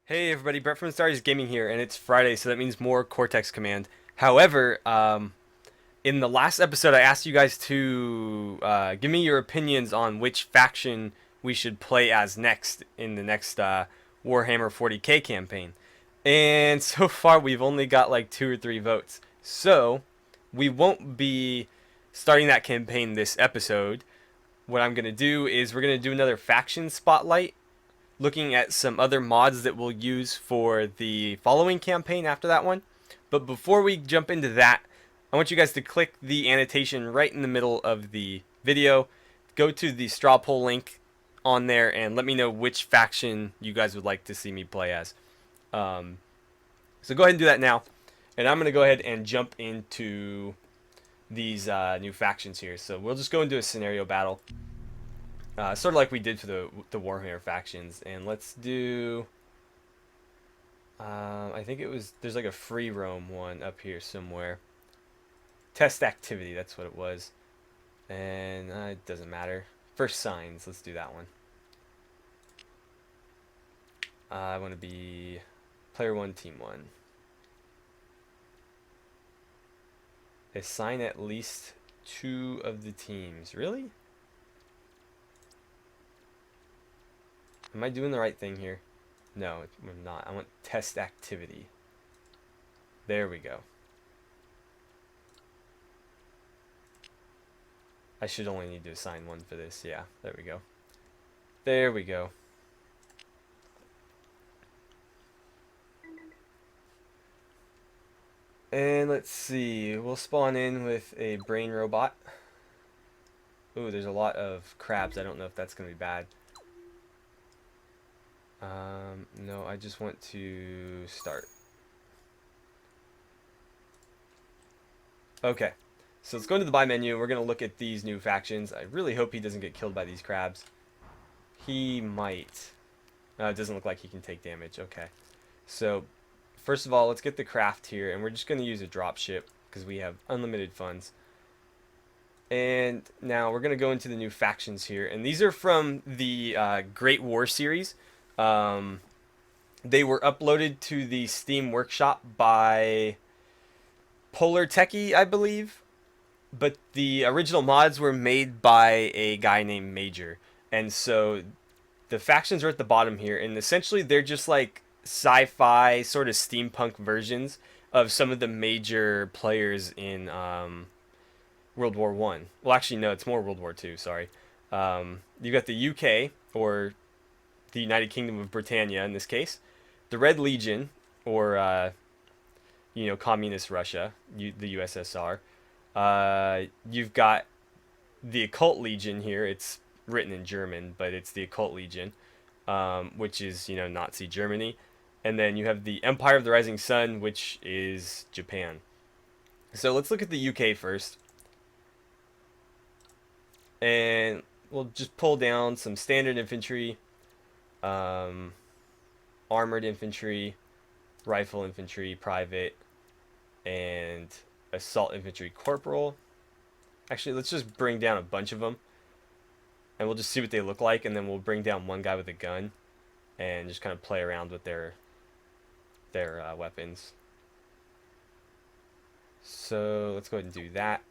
Hey everybody, Brett from Stars Gaming here, and it's Friday, so that means more Cortex Command. However, in the last episode, I asked you guys to give me your opinions on which faction we should play as next in the next Warhammer 40k campaign. And so far, we've only got like 2 or 3 votes. So, we won't be starting that campaign this episode. What I'm going to do is we're going to do another faction spotlight, looking at some other mods that we'll use for the following campaign after that one. But before we jump into that, I want you guys to click the annotation right in the middle of the video. Go to the straw poll link on there and let me know which faction you guys would like to see me play as. So go ahead and do that now. And I'm going to go ahead and jump into these new factions here. So we'll just go into a scenario battle. Sort of like we did for the Warhammer factions. And let's do... I think it was... There's like a free roam one up here somewhere. Test activity, that's what it was. And it doesn't matter. First signs, let's do that one. I want to be player 1, team 1. Assign at least 2 of the teams. Really? Am I doing the right thing here? No, I'm not. I want test activity. There we go. I should only need to assign 1 for this. Yeah, there we go. There we go. And let's see. We'll spawn in with a brain robot. Ooh, there's a lot of crabs. I don't know if that's going to be bad. No, I just want to start. Okay, so let's go into the buy menu. We're going to look at these new factions. I really hope he doesn't get killed by these crabs. He might. It doesn't look like he can take damage. Okay, so first of all, let's get the craft here, and we're just going to use a drop ship because we have unlimited funds. And now we're going to go into the new factions here, and these are from the Great War series. They were uploaded to the Steam Workshop by Polar Techie, I believe. But the original mods were made by a guy named Major. And so the factions are at the bottom here. And essentially they're just like sci-fi sort of steampunk versions of some of the major players in World War One. Well, actually, no, it's more World War Two. Sorry. You got the UK, or the United Kingdom of Britannia in this case, the Red Legion, or communist Russia, the USSR. You've got the Occult Legion here. It's written in German, but it's the Occult Legion, which is Nazi Germany. And then you have the Empire of the Rising Sun, which is Japan. So let's look at the UK first. And we'll just pull down some standard infantry, armored infantry, rifle infantry, private, and assault infantry corporal. Actually, let's just bring down a bunch of them, and we'll just see what they look like, and then we'll bring down one guy with a gun, and just kind of play around with their weapons. So let's go ahead and do that.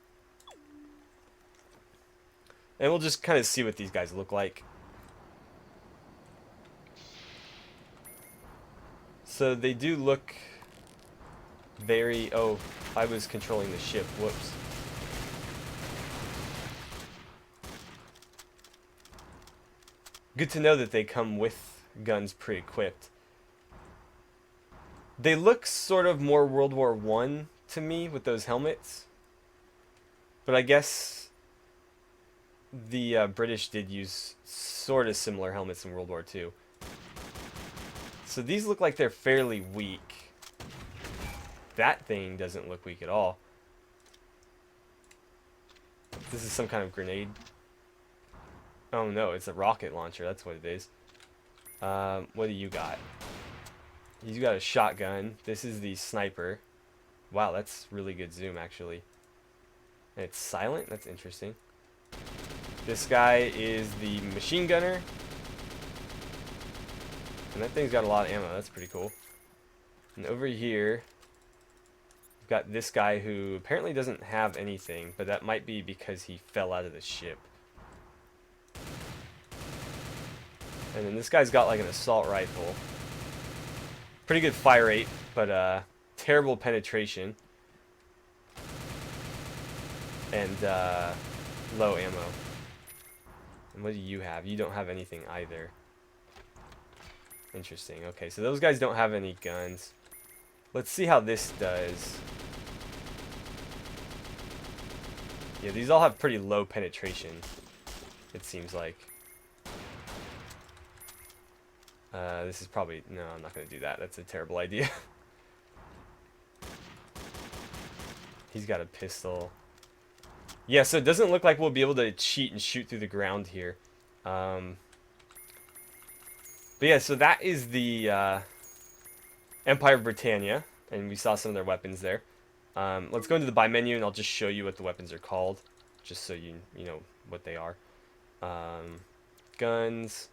And we'll just kind of see what these guys look like. So they do look very... Oh, I was controlling the ship. Whoops. Good to know that they come with guns pre-equipped. They look sort of more World War One to me with those helmets. But I guess the British did use sort of similar helmets in World War Two. So these look like they're fairly weak. That thing doesn't look weak at all. This is some kind of grenade. Oh no, it's a rocket launcher. That's what it is. What do you got? He's got a shotgun. This is the sniper. Wow, that's really good zoom, actually. And it's silent? That's interesting. This guy is the machine gunner. And that thing's got a lot of ammo. That's pretty cool. And over here, we've got this guy who apparently doesn't have anything, but that might be because he fell out of the ship. And then this guy's got like an assault rifle. Pretty good fire rate, but terrible penetration. And low ammo. And what do you have? You don't have anything either. Interesting. Okay, so those guys don't have any guns. Let's see how this does. Yeah, these all have pretty low penetration, it seems like. This is probably... No, I'm not going to do that. That's a terrible idea. He's got a pistol. Yeah, so it doesn't look like we'll be able to cheat and shoot through the ground here. But yeah, so that is the Empire of Britannia, and we saw some of their weapons there. Let's go into the buy menu, and I'll just show you what the weapons are called, just so you know what they are. Guns.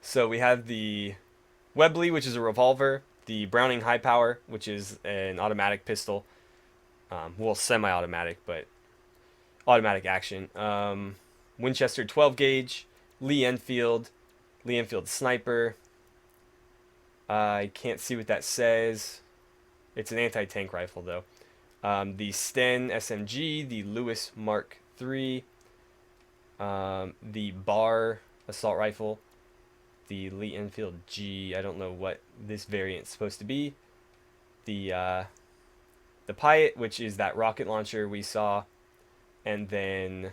So we have the Webley, which is a revolver, the Browning High Power, which is an automatic pistol. Well, semi-automatic, but automatic action. Winchester 12 gauge, Lee Enfield sniper. I can't see what that says. It's an anti-tank rifle though. The Sten SMG, the Lewis Mark III, the Bar assault rifle, the Lee Enfield G. I don't know what this variant's supposed to be. The Piat, which is that rocket launcher we saw, and then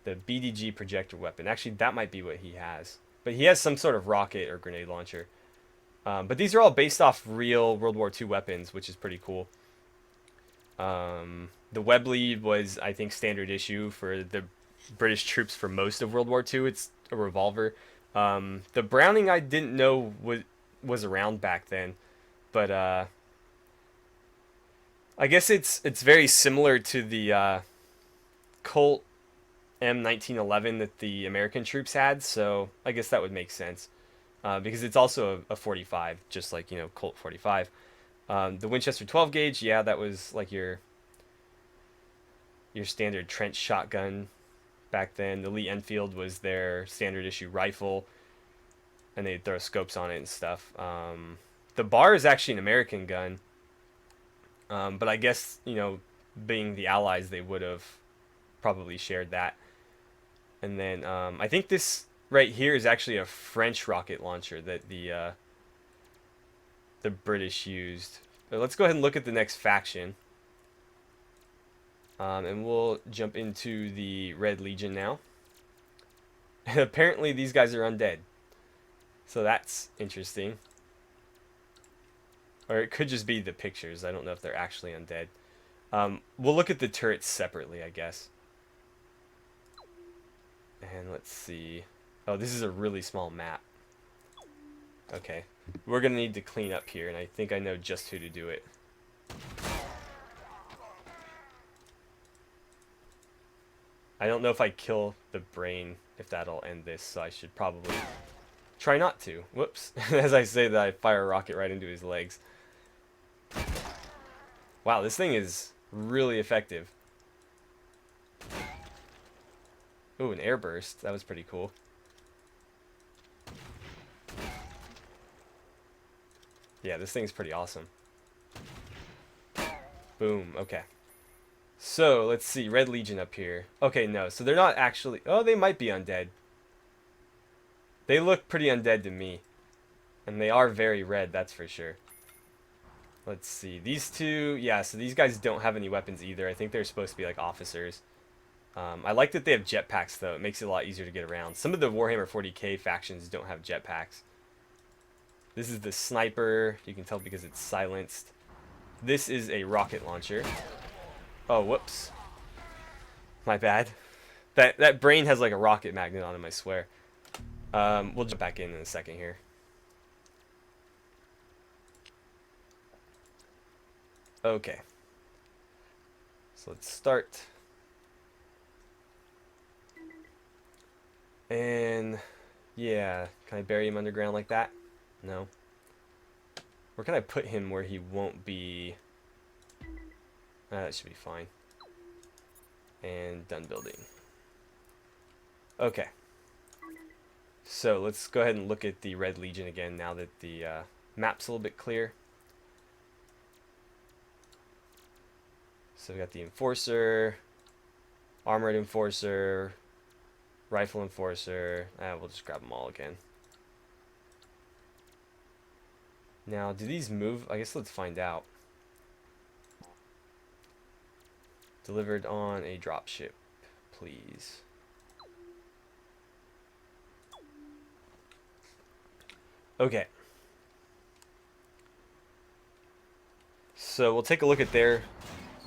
the BDG projector weapon. Actually, that might be what he has, but he has some sort of rocket or grenade launcher. But these are all based off real World War II weapons, which is pretty cool. The Webley was, I think, standard issue for the British troops for most of World War II. It's a revolver. The Browning I didn't know was around back then, but I guess it's very similar to the Colt M1911 that the American troops had, so I guess that would make sense. Because it's also a 45, just like, Colt 45. The Winchester 12 gauge, yeah, that was like your standard trench shotgun back then. The Lee Enfield was their standard issue rifle, and they'd throw scopes on it and stuff. The Bar is actually an American gun, but I guess, being the Allies, they would have probably shared that. And then I think this right here is actually a French rocket launcher that the British used. But let's go ahead and look at the next faction. And we'll jump into the Red Legion now. And apparently these guys are undead. So that's interesting. Or it could just be the pictures. I don't know if they're actually undead. We'll look at the turrets separately, I guess. And let's see. Oh, this is a really small map. Okay. We're going to need to clean up here, and I think I know just who to do it. I don't know if I kill the brain, if that'll end this, so I should probably try not to. Whoops. As I say that, I fire a rocket right into his legs. Wow, this thing is really effective. Ooh, an air burst. That was pretty cool. Yeah, this thing's pretty awesome. Boom. Okay. So, let's see. Red Legion up here. Okay, no. So they're not actually... Oh, they might be undead. They look pretty undead to me. And they are very red, that's for sure. Let's see. These two... Yeah, so these guys don't have any weapons either. I think they're supposed to be like officers. I like that they have jetpacks, though. It makes it a lot easier to get around. Some of the Warhammer 40k factions don't have jetpacks. This is the sniper. You can tell because it's silenced. This is a rocket launcher. Oh, whoops. My bad. That brain has like a rocket magnet on him, I swear. We'll jump back in a second here. Okay. So let's start. And Yeah, can I bury him underground like that? No. Where can I put him where he won't be... that should be fine. And done building. Okay. So let's go ahead and look at the Red Legion again now that the map's a little bit clear. So we got the Enforcer, Armored Enforcer, Rifle Enforcer. We'll just grab them all again. Now, do these move? I guess let's find out. Delivered on a dropship, please. Okay. So we'll take a look at there.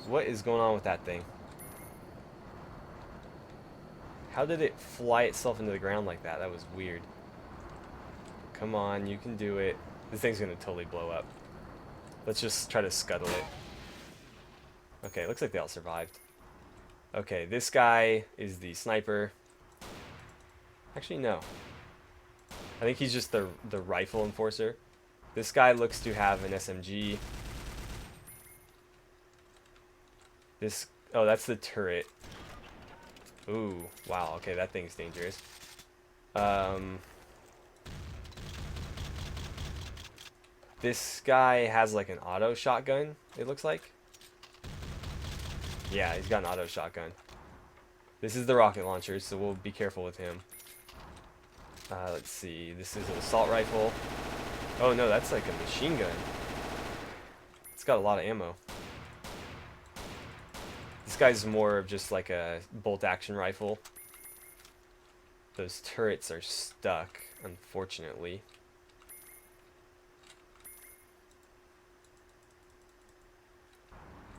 What is going on with that thing? How did it fly itself into the ground like that? That was weird. Come on, you can do it. This thing's gonna totally blow up. Let's just try to scuttle it. Okay, looks like they all survived. Okay, this guy is the sniper. Actually, no. I think he's just the rifle enforcer. This guy looks to have an SMG. This... oh, that's the turret. Ooh, wow, okay, that thing's dangerous. This guy has like an auto shotgun, it looks like. Yeah, he's got an auto shotgun. This is the rocket launcher, so we'll be careful with him. Let's see, this is an assault rifle. Oh no, that's like a machine gun. It's got a lot of ammo. This guy's more of just like a bolt action rifle. Those turrets are stuck, unfortunately.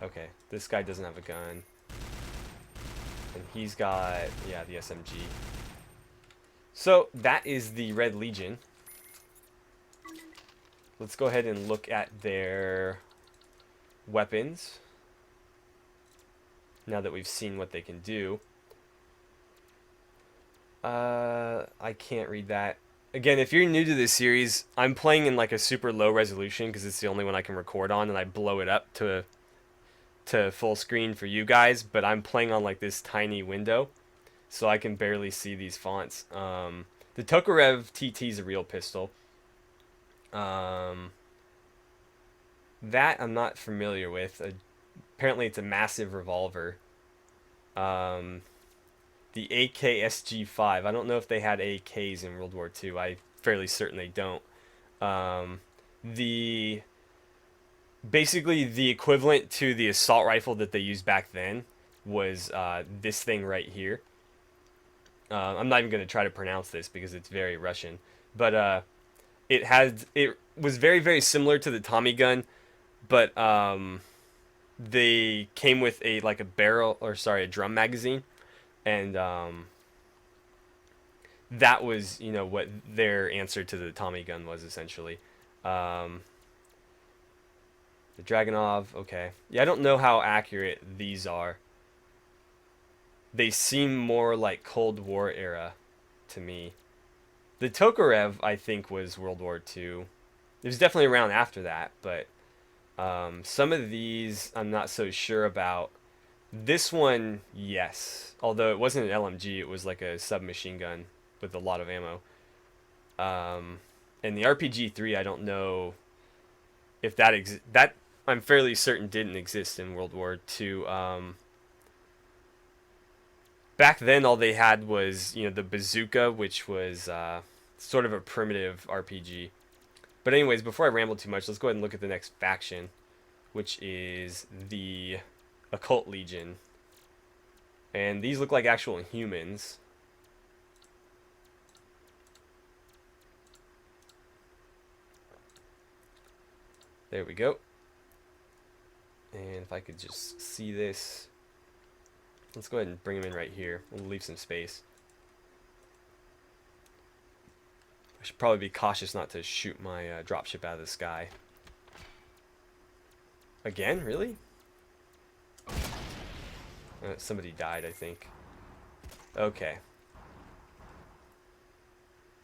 Okay, this guy doesn't have a gun. And he's got, yeah, the SMG. So, that is the Red Legion. Let's go ahead and look at their weapons. Now that we've seen what they can do. I can't read that. Again, if you're new to this series, I'm playing in like a super low resolution because it's the only one I can record on, and I blow it up to full screen for you guys, but I'm playing on like this tiny window, so I can barely see these fonts. The Tokarev TT is a real pistol. That I'm not familiar with. Apparently it's a massive revolver. The AK SG5. I don't know if they had AKs in World War II. I'm fairly certain they don't. Basically the equivalent to the assault rifle that they used back then was this thing right here. I'm not even going to try to pronounce this because it's very Russian, but it was very, very similar to the Tommy gun, but they came with a drum magazine, and that was, you know, what their answer to the Tommy gun was essentially. The Dragunov, okay. Yeah, I don't know how accurate these are. They seem more like Cold War era to me. The Tokarev, I think, was World War II. It was definitely around after that, but some of these I'm not so sure about. This one, yes. Although it wasn't an LMG, it was like a submachine gun with a lot of ammo. And the RPG-3, I don't know if that I'm fairly certain didn't exist in World War II. Back then, all they had was, you know, the bazooka, which was sort of a primitive RPG. But anyways, before I ramble too much, let's go ahead and look at the next faction, which is the Occult Legion. And these look like actual humans. There we go. And if I could just see this. Let's go ahead and bring them in right here. We'll leave some space. I should probably be cautious not to shoot my dropship out of the sky. Again? Really? Somebody died, I think. Okay.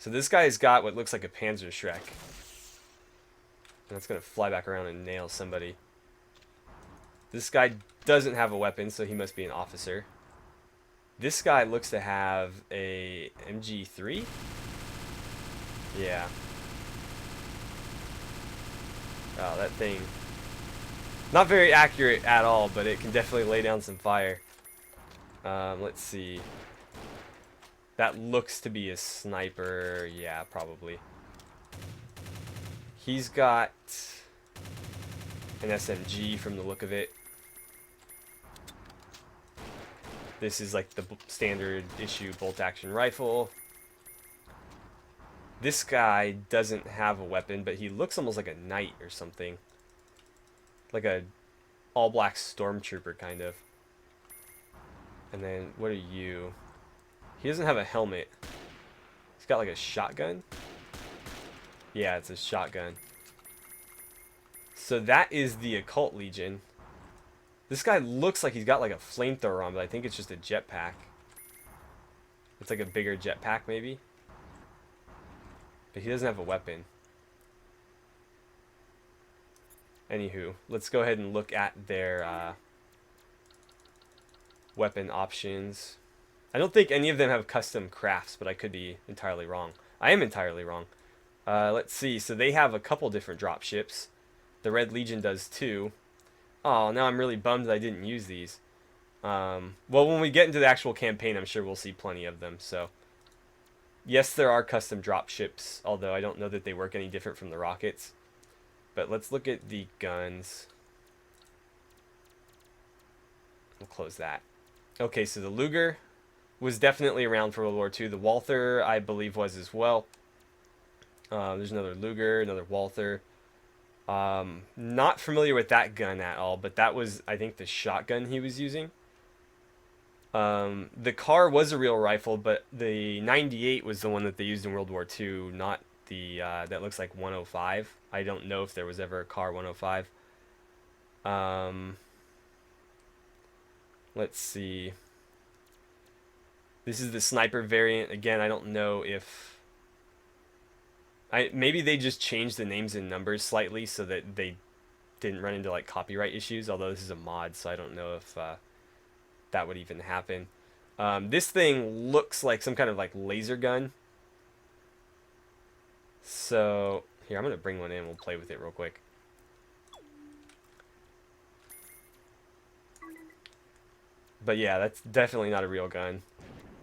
So this guy's got what looks like a Panzerschreck. And that's going to fly back around and nail somebody. This guy doesn't have a weapon, so he must be an officer. This guy looks to have a MG3? Yeah. Oh, that thing. Not very accurate at all, but it can definitely lay down some fire. Let's see. That looks to be a sniper. Yeah, probably. He's got an SMG from the look of it. This is like the standard issue bolt action rifle. This guy doesn't have a weapon, but he looks almost like a knight or something. Like a all black stormtrooper kind of. And then what are you? He doesn't have a helmet. He's got like a shotgun. Yeah, it's a shotgun. So that is the Occult Legion. This guy looks like he's got like a flamethrower on, but I think it's just a jetpack. It's like a bigger jetpack maybe. But he doesn't have a weapon. Anywho, let's go ahead and look at their weapon options. I don't think any of them have custom crafts, but I could be entirely wrong. I am entirely wrong. Let's see. So they have a couple different drop ships. The Red Legion does too. Oh, now I'm really bummed that I didn't use these. Well, when we get into the actual campaign, I'm sure we'll see plenty of them. So, yes, there are custom drop ships, although I don't know that they work any different from the rockets. But let's look at the guns. We'll close that. Okay, so the Luger was definitely around for World War II. The Walther, I believe, was as well. There's another Luger, another Walther. Not familiar with that gun at all, but that was, I think, the shotgun he was using. The car was a real rifle, but the 98 was the one that they used in World War II, not the, that looks like 105. I don't know if there was ever a car 105. Let's see. This is the sniper variant. Again, I don't know if... maybe they just changed the names and numbers slightly so that they didn't run into like copyright issues, although this is a mod, so I don't know if that would even happen. This thing looks like some kind of like laser gun. So, here, I'm going to bring one in. We'll play with it real quick. But yeah, that's definitely not a real gun.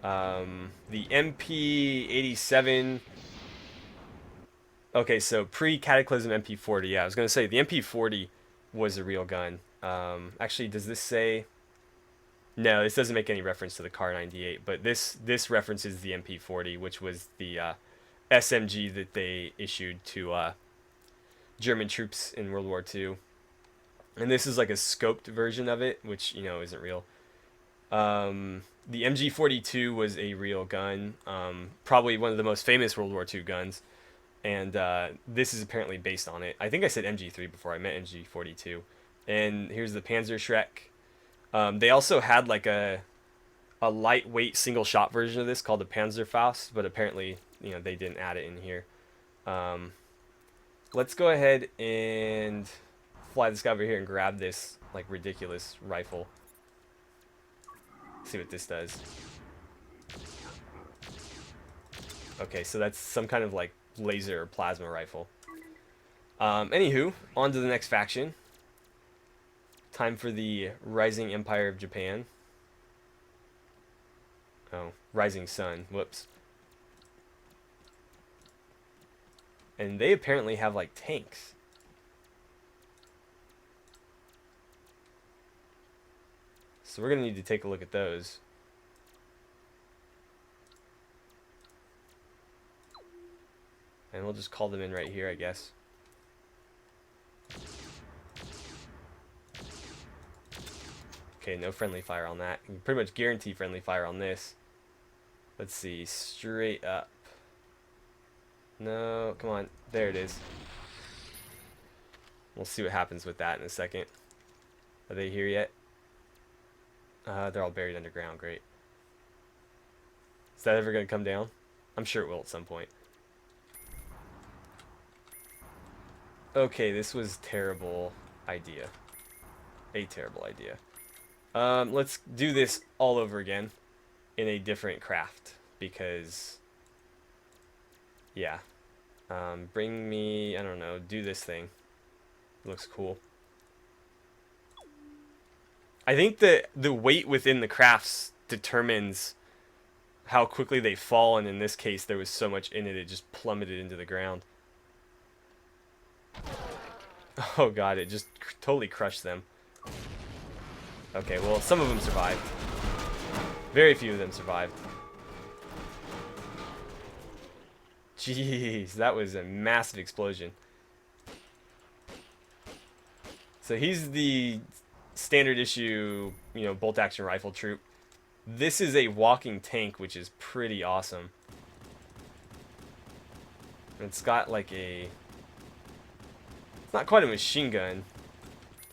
The MP87... Okay, so pre-Cataclysm MP40. Yeah, I was going to say, the MP40 was a real gun. Actually, does this say... No, this doesn't make any reference to the Car 98, but this references the MP40, which was the SMG that they issued to German troops in World War II. And this is like a scoped version of it, which, you know, isn't real. The MG42 was a real gun, probably one of the most famous World War II guns. And this is apparently based on it. I think I said MG3 before. I meant MG42. And here's the Panzerschreck. They also had like a lightweight single shot version of this called the Panzerfaust, but apparently, you know, they didn't add it in here. Let's go ahead and fly this guy over here and grab this like ridiculous rifle. See what this does. Okay, so that's some kind of like laser or plasma rifle. Anywho, on to the next faction. Time for the Rising Empire of Japan. Oh, Rising Sun. Whoops. And they apparently have like tanks. So we're going to need to take a look at those. And we'll just call them in right here, I guess. Okay, no friendly fire on that. You can pretty much guarantee friendly fire on this. Let's see, straight up. No, come on. There it is. We'll see what happens with that in a second. Are they here yet? They're all buried underground. Great. Is that ever going to come down? I'm sure it will at some point. Okay, this was terrible idea. A terrible idea. Let's do this all over again in a different craft because, yeah. Bring me, I don't know, do this thing. Looks cool. I think that the weight within the crafts determines how quickly they fall, and in this case, there was so much in it, it just plummeted into the ground. Oh god, it just totally crushed them. Okay, well, some of them survived. Very few of them survived. Jeez, that was a massive explosion. So he's the standard issue, you know, bolt action rifle troop. This is a walking tank, which is pretty awesome. It's got like a... It's not quite a machine gun.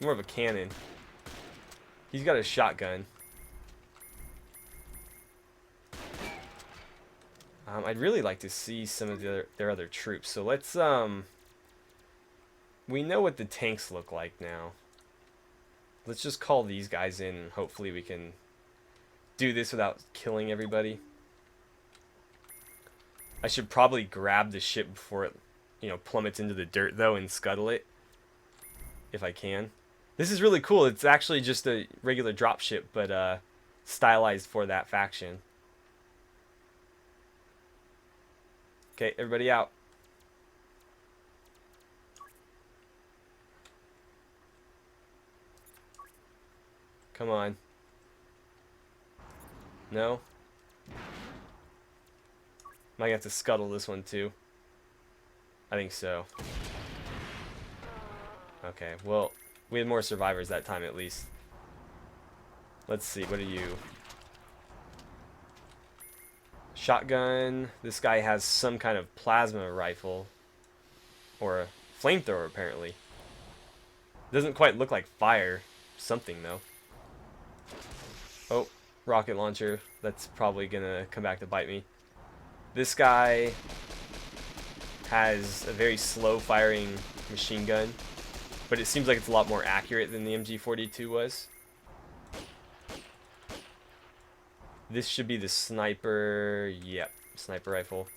More of a cannon. He's got a shotgun. I'd really like to see some of their other troops. So let's... We know what the tanks look like now. Let's just call these guys in, and hopefully we can do this without killing everybody. I should probably grab the ship before it, you know, plummets into the dirt, though, and scuttle it. If I can. This is really cool. It's actually just a regular dropship, but stylized for that faction. Okay, everybody out. Come on. No? Might have to scuttle this one too. I think so. Okay, well, we had more survivors that time at least. Let's see, what are you? Shotgun. This guy has some kind of plasma rifle. Or a flamethrower, apparently. Doesn't quite look like fire. Something, though. Oh, rocket launcher. That's probably gonna come back to bite me. This guy has a very slow firing machine gun, but it seems like it's a lot more accurate than the MG42 was. This should be the sniper. Yep, sniper rifle.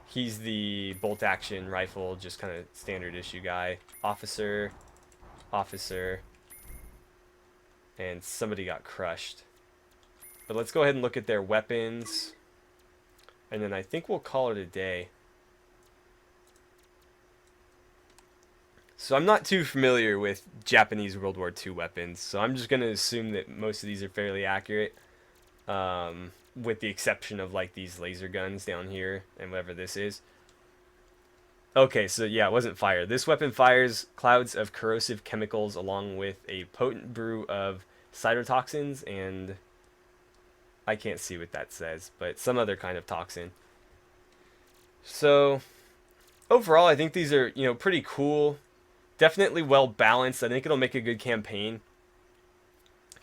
He's the bolt action rifle, just kind of standard issue guy. Officer, officer, and somebody got crushed. But let's go ahead and look at their weapons, and then I think we'll call it a day. So I'm not too familiar with Japanese World War II weapons, so I'm just going to assume that most of these are fairly accurate, with the exception of like these laser guns down here and whatever this is. Okay, so yeah, it wasn't fire. This weapon fires clouds of corrosive chemicals along with a potent brew of cytotoxins and I can't see what that says, but some other kind of toxin. So overall, I think these are, you know, pretty cool. Definitely well balanced. I think it'll make a good campaign.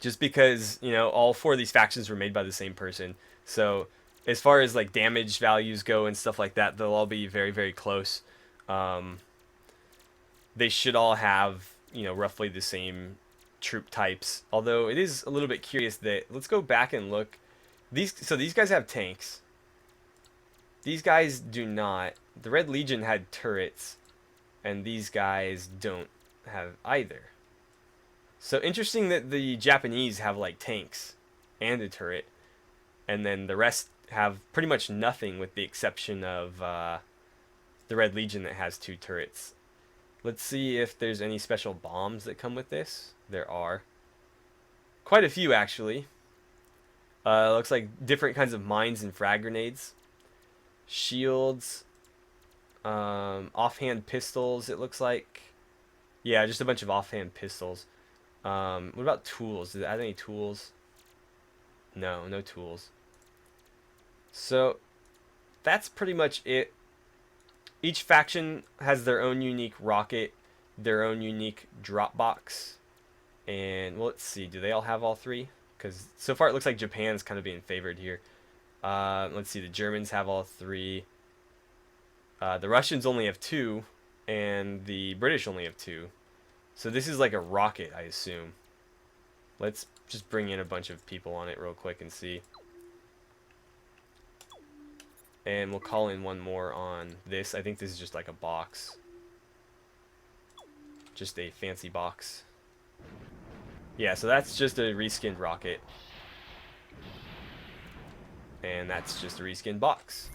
Just because, you know, all four of these factions were made by the same person. So as far as like damage values go and stuff like that, they'll all be very, very close. They should all have, you know, roughly the same troop types. Although it is a little bit curious that, let's go back and look. So these guys have tanks. These guys do not. The Red Legion had turrets, and these guys don't have either. So interesting that the Japanese have like tanks and a turret, and then the rest have pretty much nothing with the exception of the Red Legion that has 2 turrets. Let's see if there's any special bombs that come with this. There are. Quite a few, actually. Looks like different kinds of mines and frag grenades. Shields. Offhand pistols, it looks like. Yeah, just a bunch of offhand pistols. What about tools? Did it add any tools? No, no tools. So, that's pretty much it. Each faction has their own unique rocket, their own unique drop box. And, well, let's see. Do they all have all 3? Because so far it looks like Japan's kind of being favored here. Let's see. The Germans have all 3. The Russians only have 2, and the British only have 2. So this is like a rocket, I assume. Let's just bring in a bunch of people on it real quick and see. And we'll call in one more on this. I think this is just like a box. Just a fancy box. Yeah, so that's just a reskinned rocket. And that's just a reskinned box.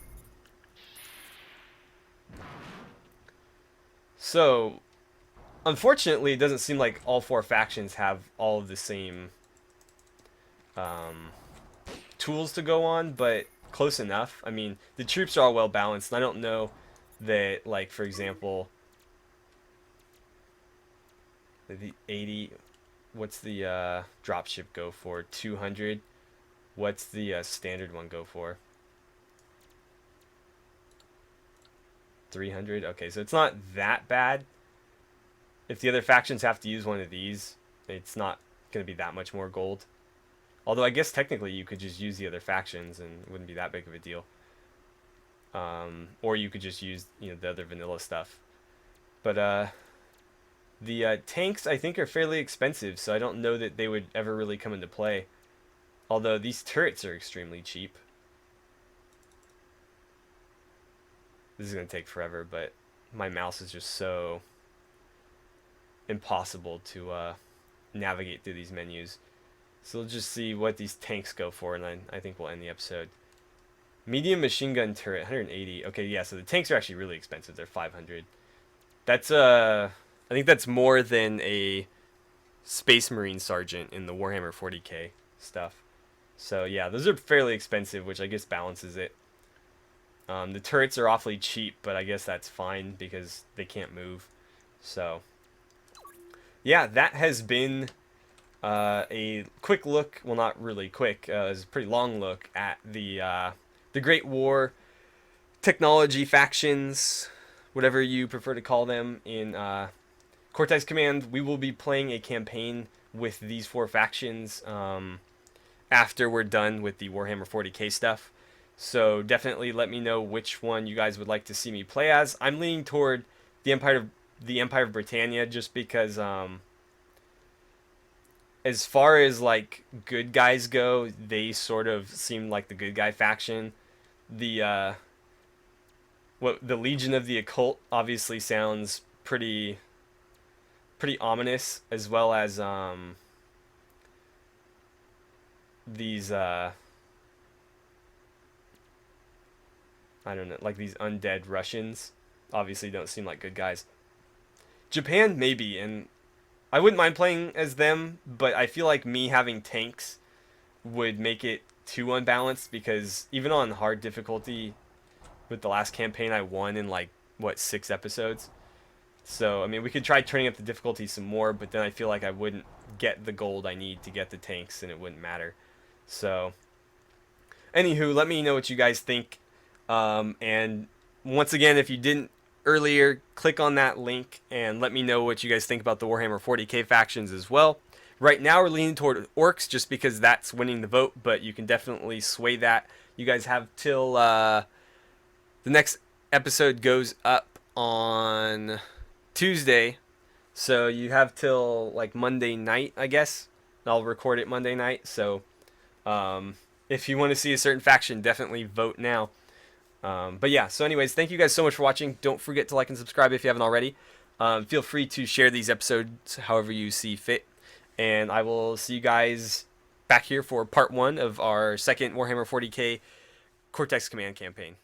So, unfortunately, it doesn't seem like all 4 factions have all of the same tools to go on, but close enough. I mean, the troops are all well balanced, and I don't know that, like, for example, the 80, what's the dropship go for? 200. What's the standard one go for? 300. Okay, so it's not that bad. If the other factions have to use one of these, it's not going to be that much more gold. Although I guess technically you could just use the other factions and it wouldn't be that big of a deal. Or you could just use, you know, the other vanilla stuff. But the tanks I think are fairly expensive, so I don't know that they would ever really come into play. Although these turrets are extremely cheap. This is going to take forever, but my mouse is just so impossible to navigate through these menus. So we'll just see what these tanks go for, and then I think we'll end the episode. Medium machine gun turret, 180. Okay, yeah, so the tanks are actually really expensive. They're 500. That's I think that's more than a Space Marine Sergeant in the Warhammer 40k stuff. So yeah, those are fairly expensive, which I guess balances it. The turrets are awfully cheap, but I guess that's fine because they can't move. So yeah, that has been a quick look. Well, not really quick. It's a pretty long look at the Great War technology factions, whatever you prefer to call them, in Cortex Command. We will be playing a campaign with these 4 factions after we're done with the Warhammer 40k stuff. So definitely let me know which one you guys would like to see me play as. I'm leaning toward the Empire of Britannia, just because as far as like good guys go, they sort of seem like the good guy faction. The the Legion of the Occult obviously sounds pretty ominous, as well as these I don't know, like these undead Russians obviously don't seem like good guys. Japan maybe, and I wouldn't mind playing as them, but I feel like me having tanks would make it too unbalanced, because even on hard difficulty with the last campaign I won in like, what, 6 episodes. So, I mean, we could try turning up the difficulty some more, but then I feel like I wouldn't get the gold I need to get the tanks, and it wouldn't matter. So, anywho, let me know what you guys think. And once again, if you didn't earlier, click on that link and let me know what you guys think about the Warhammer 40k factions as well. Right now we're leaning toward orcs just because that's winning the vote, but you can definitely sway that. You guys have till the next episode goes up on Tuesday, so you have till like Monday night, I guess. I'll record it Monday night, so if you want to see a certain faction, definitely vote now. But yeah, so anyways, thank you guys so much for watching. Don't forget to like and subscribe if you haven't already. Feel free to share these episodes however you see fit. And I will see you guys back here for part 1 of our second Warhammer 40k Cortex Command campaign.